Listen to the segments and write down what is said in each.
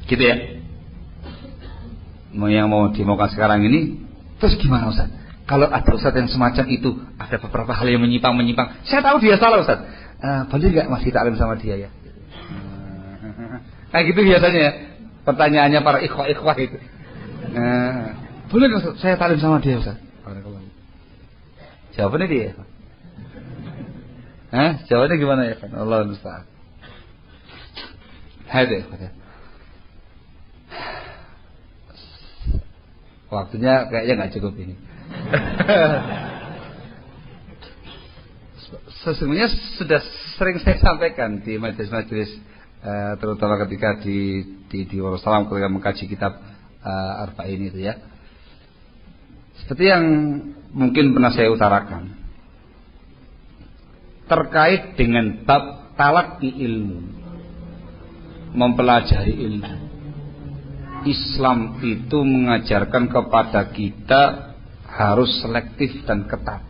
Gitu ya. Yang mau dimaukan sekarang ini. Terus gimana Ustaz? Kalau ada Ustaz yang semacam itu, ada beberapa hal yang menyimpang. Saya tahu dia salah Ustaz. Boleh nggak masih taklim sama dia ya? Nah gitu biasanya ya. Pertanyaannya para ikhwah itu. Boleh nggak Ustaz? Saya taklim sama dia Ustaz. Jawabannya dia. Jawabannya gimana ya? Allah musta'an. Hadir. Waktunya kayaknya nggak cukup ini. Sesungguhnya sudah sering saya sampaikan di majelis-majelis, terutama ketika di Warsalam ketika mengkaji kitab Arba'in itu ya. Seperti yang mungkin pernah saya utarakan terkait dengan bab talaqi ilmu, mempelajari ilmu. Islam itu mengajarkan kepada kita harus selektif dan ketat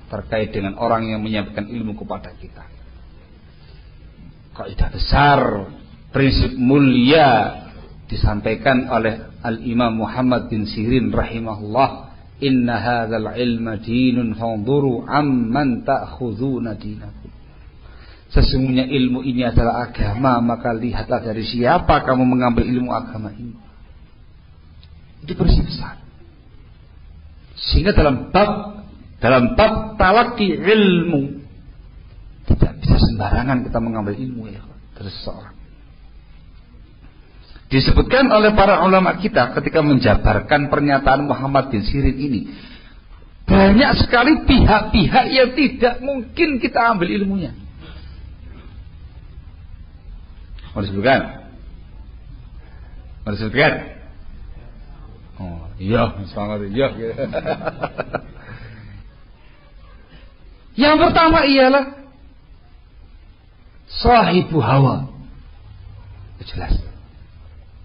terkait dengan orang yang menyampaikan ilmu kepada kita. Kaidah besar, prinsip mulia disampaikan oleh Al-Imam Muhammad bin Sirin rahimahullah, inna hadzal ilma dinun fanzuru amman ta'khuduna dinakum. Sesungguhnya ilmu ini adalah agama, maka lihatlah dari siapa kamu mengambil ilmu agama ini. Itu prinsip besar. Sehingga dalam bab talaqi ilmu tidak bisa sembarangan kita mengambil ilmu ya dari seseorang. Disebutkan oleh para ulama kita ketika menjabarkan pernyataan Muhammad bin Sirin ini, banyak sekali pihak-pihak yang tidak mungkin kita ambil ilmunya. Mau disebutkan? Oh iya, semangat iya. Yang pertama ialah sahibu hawa. Jelas.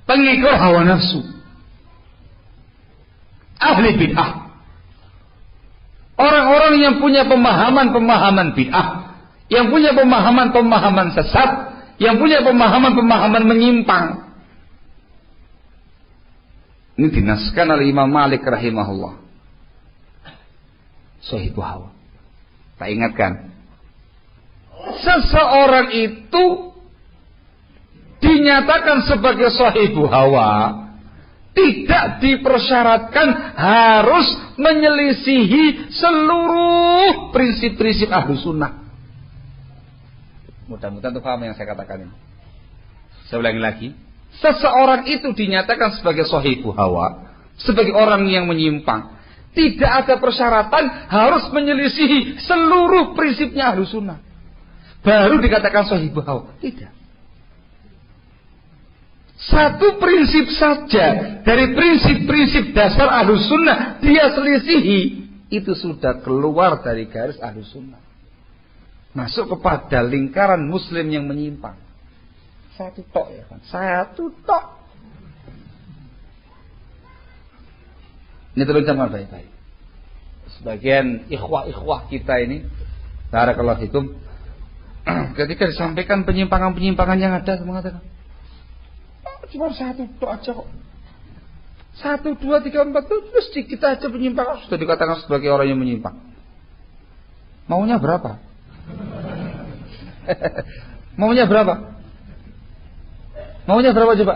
Pengikut hawa nafsu. Ahli bid'ah. Orang-orang yang punya pemahaman bid'ah, yang punya pemahaman sesat, yang punya pemahaman menyimpang. Ini dinaskan oleh Imam Malik rahimahullah. Sahibu hawa. Tak ingatkan, seseorang itu dinyatakan sebagai sahibu hawa tidak dipersyaratkan harus menyelisihi seluruh prinsip-prinsip Ahlus Sunnah. Mudah-mudahan itu paham yang saya katakan ini. Saya ulangi lagi. Seseorang itu dinyatakan sebagai sahibu hawa, sebagai orang yang menyimpang. Tidak ada persyaratan harus menyelisihi seluruh prinsipnya Ahlus Sunnah baru dikatakan sahibu hawa. Tidak. Satu prinsip saja dari prinsip-prinsip dasar Ahlus Sunnah dia selisihi, itu sudah keluar dari garis Ahlus Sunnah, masuk kepada lingkaran muslim yang menyimpang. Satu tok ya kan? Satu tok. Ini tolong camkan baik-baik. Sebagian ikhwah kita ini, barakallahu fikum, ketika disampaikan penyimpangan-penyimpangan yang ada, mengatakan cuma satu tok aja kok. 1, 2, 3, 4 itu sedikit aja penyimpangan sudah dikatakan sebagai orang yang menyimpang. Maunya berapa? Maunya berapa? Maunya berapa coba?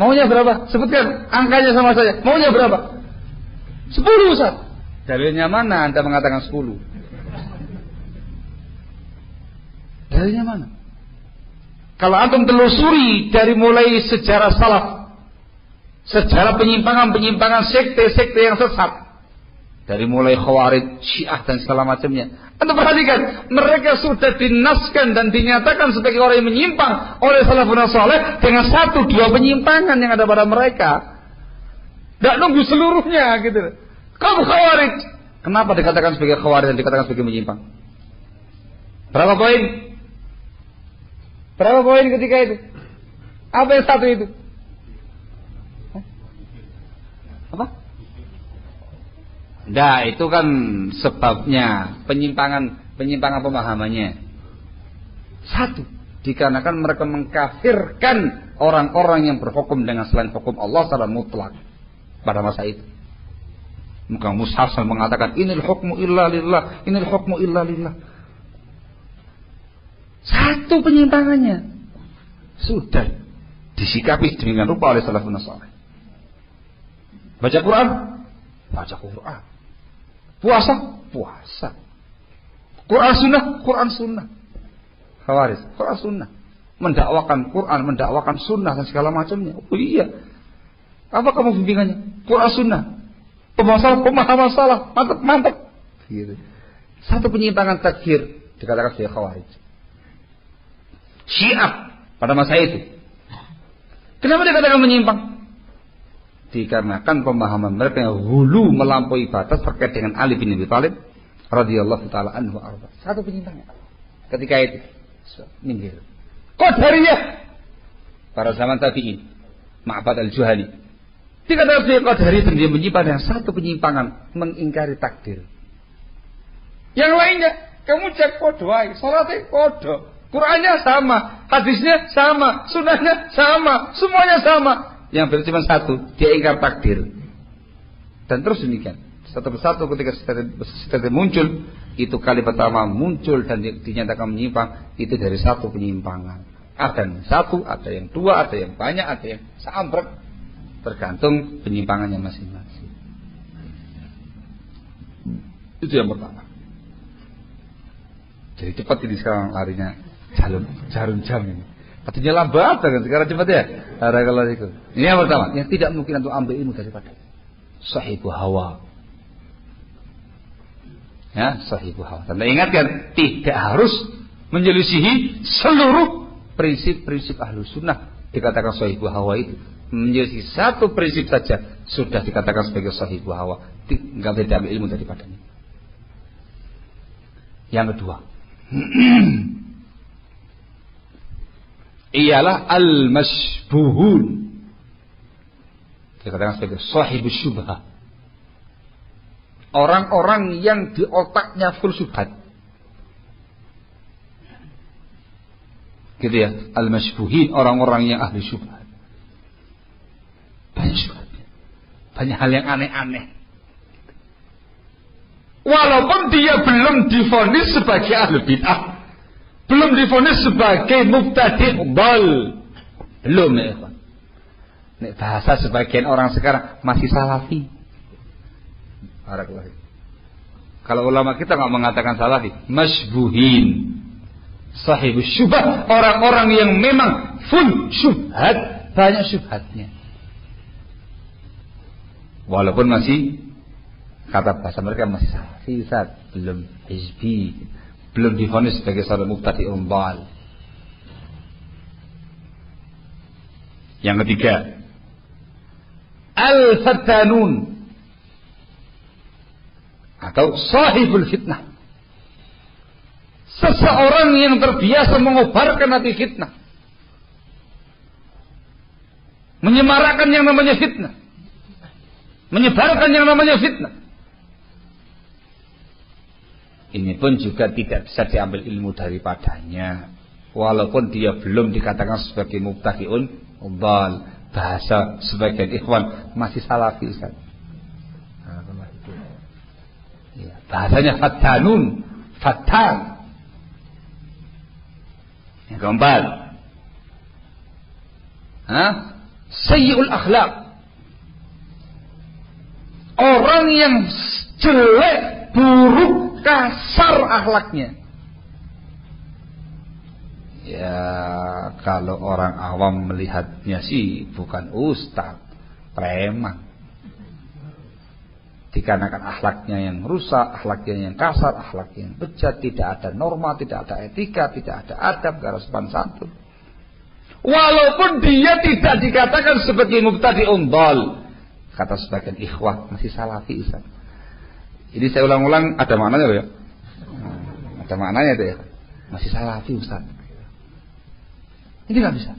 Maunya berapa? Sebutkan angkanya sama saya. Maunya berapa? 10 Ustaz. Dalilnya mana Anda mengatakan 10? Dalilnya mana? Kalau antum telusuri dari mulai sejarah salaf, sejarah penyimpangan-penyimpangan sekte-sekte yang sesat, dari mulai Khawarij, Syiah dan segala macamnya, anda perhatikan, mereka sudah dinaskan dan dinyatakan sebagai orang yang menyimpang oleh salafun saleh dengan 1-2 penyimpangan yang ada pada mereka. Tidak nunggu seluruhnya gitu. Kamu Khawarij, kenapa dikatakan sebagai Khawarij dan dikatakan sebagai menyimpang? Berapa poin? Berapa poin ketika itu? Apa yang satu itu? Apa? Nah, itu kan sebabnya penyimpangan pemahamannya. 1. Dikarenakan mereka mengkafirkan orang-orang yang berhukum dengan selain hukum Allah secara mutlak pada masa itu. Maka mushaf mengatakan inil hukmu illa lillah, inil hukmu illa lillah. Satu penyimpangannya sudah disikapi dengan rupa oleh salafun saleh. Baca Quran, baca Quran. Puasa, puasa. Quran sunnah. Khawarij, Quran sunnah. Mendakwakan Quran, mendakwakan sunnah dan segala macamnya. Oh iya. Apa kamu bimbingannya? Quran sunnah. Pemahaman salah, mantap. Gitu. Satu penyimpangan takfir dikatakan sebagai Khawarij. Syiah pada masa itu. Kenapa dikatakan menyimpang? Dikarenakan pemahaman mereka yang hulu melampaui batas terkait dengan Ali bin Abi Thalib radhiyallahu taala anhu arba. Satu penyimpangan. Ketika itu minggir. Qadariyah pada zaman tabi'in, Ma'bad al-Juhani. Dikatakan sebagai Qadari dan dia menyimpan yang satu penyimpangan, mengingkari takdir. Yang lainnya, kamu cek podo aja, salatnya podo, Qurannya sama, hadisnya sama, sunnahnya sama, semuanya sama. Yang beda cuma satu, dia ingkar takdir. Dan terus demikian. Satu persatu ketika setelah muncul, itu kali pertama muncul dan dinyatakan menyimpang, itu dari satu penyimpangan. Ada yang satu, ada yang dua, ada yang banyak, ada yang seambrek. Tergantung penyimpangannya masing-masing. Itu yang pertama. Jadi cepat ini sekarang larinya jarum jam ini. Artinya lambat kan sekarang cepat ya. Barakallahu. Ini yang pertama, yang tidak mungkin untuk ambil ilmu daripada sahibu hawa. Ya, sahibu hawa. Dan ingatkan, tidak harus menyelisihi seluruh prinsip-prinsip ahlu sunnah dikatakan sahibu hawa itu. Menjadi satu prinsip saja sudah dikatakan sebagai sahibu hawa, enggak boleh diambil ilmu daripadanya. Yang kedua, ialah al-masbuhun, dikatakan sebagai sahibu syubhah. Orang-orang yang di otaknya full syubhat. Gitu ya, al-masbuhin, orang-orang yang ahli syubhat. Banyak hal yang aneh-aneh. Walaupun dia belum divonis sebagai ahli bid'ah, belum divonis sebagai mubtadi' dhal, belum ya ikhwan. Nek bahasa sebagian orang sekarang masih salafi. Barakallahu. Kalau ulama kita nggak mengatakan salafi, masbuhin, sahibus syubhat, orang-orang yang memang full syubhat, banyak syubhatnya. Walaupun masih kata bahasa mereka masih salafi, belum hizbi, belum divonis sebagai seorang mubtadi'un dhal. Yang ketiga, al-fattanun atau sahibul fitnah. Seseorang yang terbiasa mengobarkan hati fitnah, menyemarakkan yang namanya fitnah, menyebarkan yang namanya fitnah. Ini pun juga tidak bisa diambil ilmu daripadanya, walaupun dia belum dikatakan sebagai mubtadi'un dhal. Bahasa sebagian ikhwan masih salafi Ustaz. Ya, bahasanya fattanun, fattan. Yang keempat, sayyi'ul akhlaq, orang yang jelek, buruk, kasar akhlaknya. Ya, kalau orang awam melihatnya sih bukan ustaz, preman. Dikarenakan akhlaknya yang rusak, akhlaknya yang kasar, akhlaknya yang bejat, tidak ada norma, tidak ada etika, tidak ada adab, gak ada sopan santun. Walaupun dia tidak dikatakan sebagai mubtadi'un dhal, kata sebagian ikhwah masih salafi Ustaz. Ini saya ulang-ulang, ada maknanya ya? Ada maknanya itu ya? Masih salafi Ustaz. Ini nggak bisa.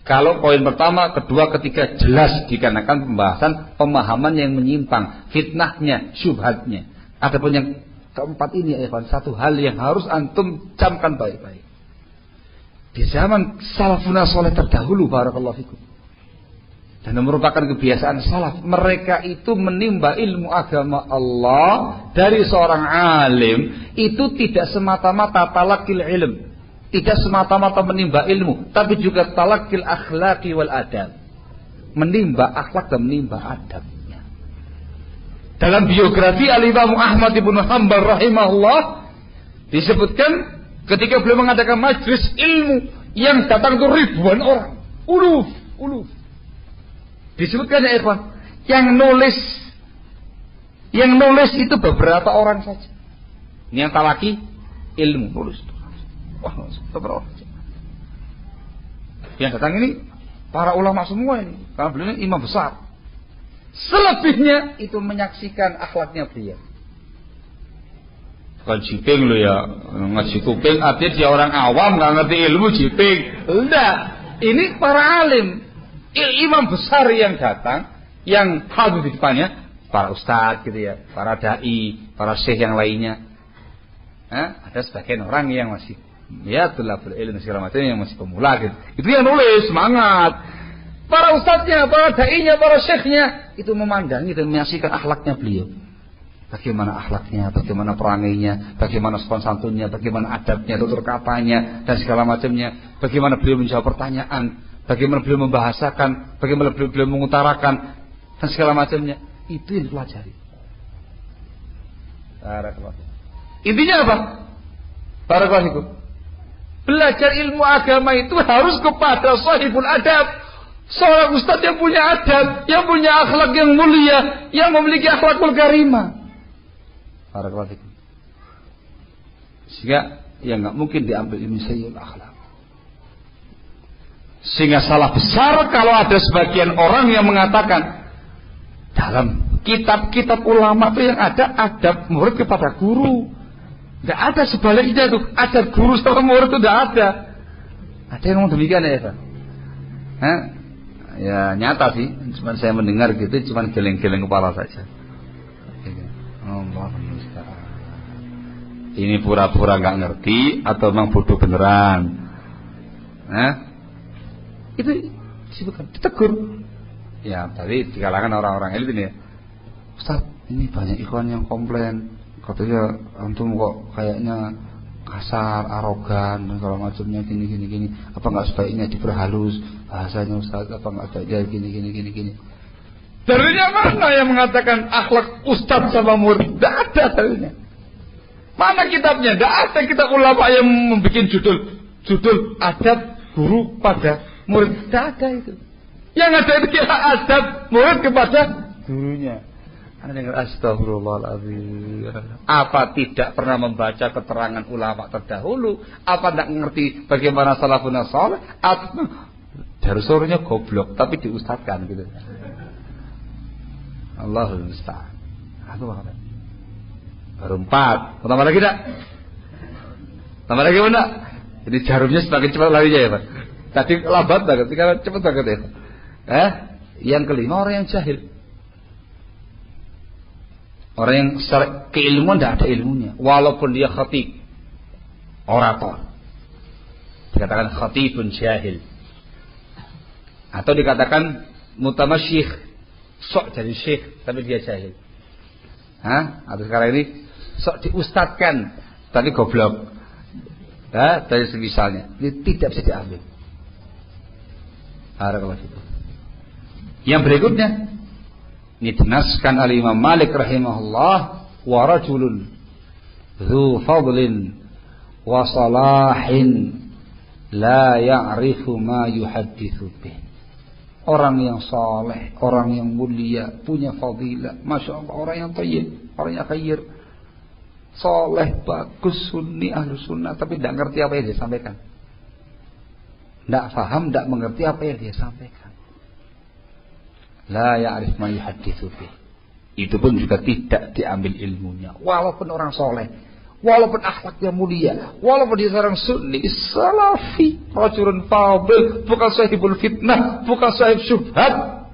Kalau poin pertama, kedua, ketiga jelas dikarenakan pembahasan pemahaman yang menyimpang, fitnahnya, syubhatnya. Adapun yang keempat ini ya, satu hal yang harus antum camkan baik-baik. di zaman salafun saleh terdahulu, barakallahu fikum. Dan merupakan kebiasaan salaf, mereka itu menimba ilmu agama Allah dari seorang alim itu tidak semata-mata talaqil ilm, tidak semata-mata menimba ilmu, tapi juga talaqil akhlaqi wal adab, menimba akhlak dan menimba adabnya. Dalam biografi Al-Imam Ahmad ibn Hanbal rahimahullah disebutkan ketika beliau mengadakan majlis ilmu yang datang itu ribuan orang, uluf. Disebutkan ya ikhwan, yang nulis itu beberapa orang saja. Ini yang talaki ilmu nulis. Wah, beberapa orang saja. Yang datang ini para ulama semua ini, karena beliau ini imam besar. Selebihnya itu menyaksikan akhlaknya beliau. Bukan jiping lo ya, ngaji kuping, artinya dia orang awam nggak ngerti ilmu jiping. Enggak, ini para alim. Imam besar yang datang, yang hadir di depannya, para ustadz gitu ya, para dai, para syekh yang lainnya. Ada sebagian orang yang masih ya tulabul ilmu segala macam yang masih pemula gitu. Itu yang nulis semangat. Para ustadznya, para dai-nya, para syekhnya itu memandangi dan menyaksikan akhlaknya beliau. Bagaimana akhlaknya, bagaimana perangainya, bagaimana sopan santunnya, bagaimana adabnya, tutur katanya dan segala macamnya. Bagaimana beliau menjawab pertanyaan, bagaimana beliau membahasakan, bagaimana beliau mengutarakan dan segala macamnya. Itu yang dipelajari. Intinya apa? Barakallahu. Belajar ilmu agama itu harus kepada sahibul adab. Seorang ustaz yang punya adab, yang punya akhlak yang mulia, yang memiliki akhlakul karimah. Barakallahu. Sehingga yang enggak mungkin diambil ilmu sayyul akhlak. Sehingga salah besar kalau ada sebagian orang yang mengatakan dalam kitab-kitab ulama itu yang ada adab murid kepada guru. Tidak ada sebaliknya tuh, adab guru sama murid itu tidak ada. Ada yang ngomong demikian ya Pak? Ya nyata sih, cuma saya mendengar gitu, cuma geleng-geleng kepala saja. Allah musta'an. Ini pura-pura nggak ngerti atau memang bodoh beneran? Itu disebutkan, ditegur. Ya tadi di kalangan orang-orang elit ini ya, Ustaz, ini banyak ikhwan yang komplain, katanya antum kok kayaknya kasar, arogan dan segala macamnya gini. Apa nggak sebaiknya diperhalus bahasanya Ustaz? Apa nggak sebaiknya gini? Darinya mana yang mengatakan akhlak Ustaz sama murid? Tidak ada darinya. Mana kitabnya? Tidak ada kitab ulama yang membuat judul adab guru pada murid. Tidak ada itu. Yang ada itu kira adab murid kepada gurunya. Anda dengar astagfirullahaladzim. Apa tidak pernah membaca keterangan ulama terdahulu? Apa tidak mengerti bagaimana salafun saleh? Darusurnya goblok tapi diustadkan gitu. Allahul musta'an. Baru 4. Tambah lagi tak? Tambah lagi mana? Jadi jarumnya semakin cepat larinya ya Pak. Tadi lambat banget, sekarang cepat banget ya. Yang kelima orang yang jahil. Orang yang secara keilmuan tidak ada ilmunya, walaupun dia khatib, orator, dikatakan khatibun jahil, atau dikatakan mutamasyikh, sok jadi syekh tapi dia jahil. Atau sekarang ini sok diustadkan tapi goblok. Dari semisalnya, ini tidak bisa diambil. Yang berikutnya ini dinaskan oleh Imam Malik rahimahullah, wa rajulun dzu fadlin wa salahin la ya'rifu ma yuhadditsu bih. Orang yang saleh, orang yang mulia, punya fadilah, Masya Allah, orang yang thayyib, orang yang khair, saleh, bagus, sunni, ahlu sunnah, tapi tidak ngerti apa yang dia sampaikan, tidak faham, tidak mengerti apa yang dia sampaikan. La ya'rif ma yuhadditsu bih. Itu pun juga tidak diambil ilmunya. Walaupun orang soleh, walaupun akhlaknya mulia, walaupun dia seorang sunni, salafi, rajulun fadil, bukan sahibul fitnah, bukan sahib syubhat,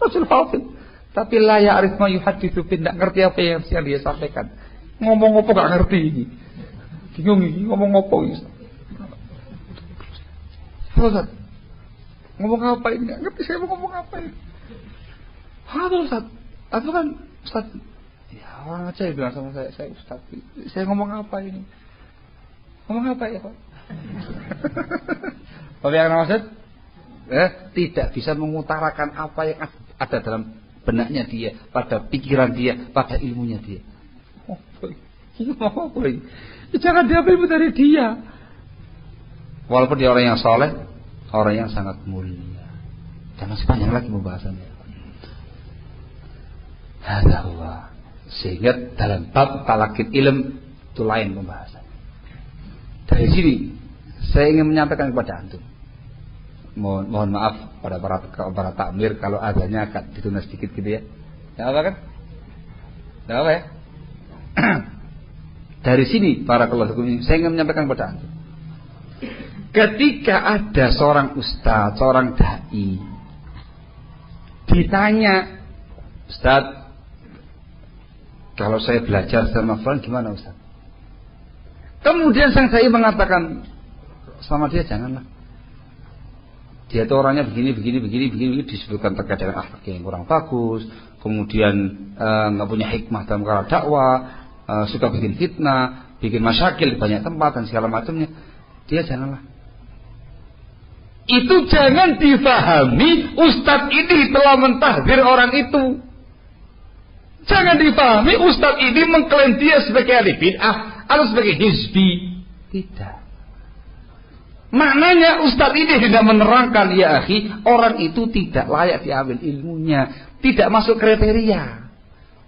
rajul fadil, tapi la ya'rif ma yuhadditsu bih, tidak ngerti apa yang dia sampaikan. Ngomong apa gak ngerti ini. Bingung ini ngomong apa ini. Apa Ustaz? Ngomong apa ini? Nggak ngerti saya mau ngomong apa ini. Apa Ustaz? Atau kan Ustaz, ya orang aja yang bilang sama saya Ustaz, saya ngomong apa ini? Ngomong apa ya Pak? Apa yang maksud? Tidak bisa mengutarakan apa yang ada dalam benaknya dia, pada pikiran dia, pada ilmunya dia. Oh boy, ini mau apa ini? Jangan diambil ilmu dari dia. Walaupun dia orang yang soleh, orang yang sangat mulia. Jangan sepanjang lagi pembahasannya. Hadallah. Sehingga dalam bab talaqin ilm itu lain pembahasan. Dari sini saya ingin menyampaikan kepada antum. Mohon maaf pada para takmir kalau adanya agak ditunda sedikit gitu ya. Ya apa kan? Ya apa ya? Dari sini para keluarga saya ingin menyampaikan kepada antum. Ketika ada seorang ustaz, seorang dai ditanya, Ustaz, kalau saya belajar sama fulan gimana Ustaz? Kemudian sang dai mengatakan sama dia, janganlah. Dia itu orangnya begini disebutkan terkait dengan akhlak yang kurang bagus, kemudian nggak punya hikmah dalam cara dakwah, suka bikin fitnah, bikin masyakil di banyak tempat dan segala macamnya. Dia janganlah. Itu jangan difahami ustadz ini telah mentahdir orang itu. Jangan difahami ustadz ini mengklaim dia sebagai ahli bid'ah atau sebagai hizbi. Tidak. Maknanya ustadz ini tidak menerangkan, ya akhi, orang itu tidak layak diambil ilmunya, tidak masuk kriteria.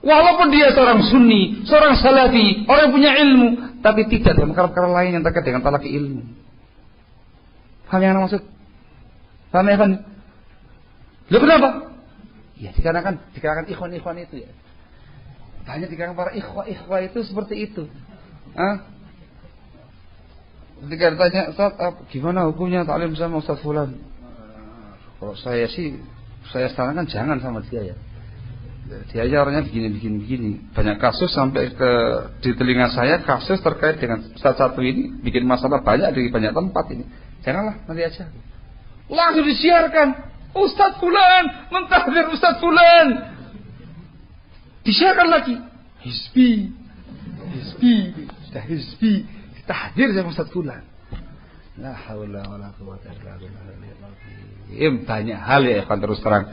Walaupun dia seorang sunni, seorang salafi, orang yang punya ilmu, tapi tidak dalam perkara lain yang terkait dengan talaqi ilmu. Paham yang maksud? Paham ya kan? Lalu kenapa? Ya dikarenakan ikhwan itu ya. Banyak dikarenakan para ikhwah itu seperti itu. Ketika ditanya, Ustaz, gimana hukumnya taklim sama Ustaz Fulan? Kalau saya sih, saya sarankan jangan sama dia ya. Dia aja orangnya begini. Banyak kasus sampai di telinga saya, kasus terkait dengan Ustaz satu ini bikin masalah banyak di banyak tempat ini. Janganlah, nanti aja. Langsung disiarkan, Ustaz Fulan mentahdir Ustaz Fulan. Disiarkan lagi, hizbi, sudah hizbi. Tahdir sama Ustaz Fulan. La haula wala quwwata illa billah. Banyak hal ya ikhwan, terus terang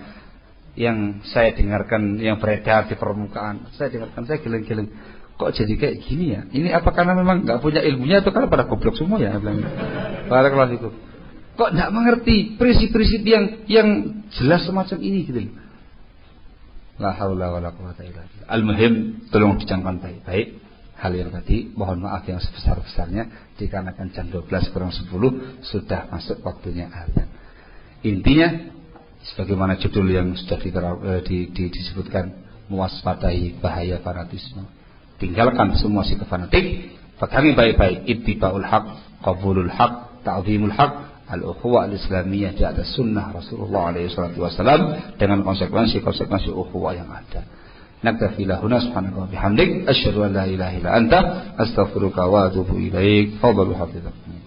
yang saya dengarkan yang beredar di permukaan. Saya geleng-geleng. Kok jadi kayak gini ya? Ini apa karena memang enggak punya ilmunya atau karena pada goblok semua ya? Barakallahu fikum. Kok enggak mengerti prinsip-prinsip yang jelas semacam ini gitu. La haula wala quwwata illa billah. Al-muhim tolong dicamkan baik-baik. Hal yang tadi mohon maaf yang sebesar-besarnya dikarenakan jam 12:10 sudah masuk waktunya azan. Intinya sebagaimana judul yang sudah disebutkan, mewaspadai bahaya fanatisme. Tinggalkan semua sikap fanatik, pegangi baik-baik ittiba'ul haq, qabulul haq, ta'zimul haq, al-ukhuwah al-islamiyah di atas sunnah Rasulullah SAW dengan konsekuensi ukhuwah yang ada. نكتفي إلى هنا سبحانك وبحمدك أشهد أن لا إله إلا أنت أستغفرك وأتوب إليك. تفضلوا حفظكم.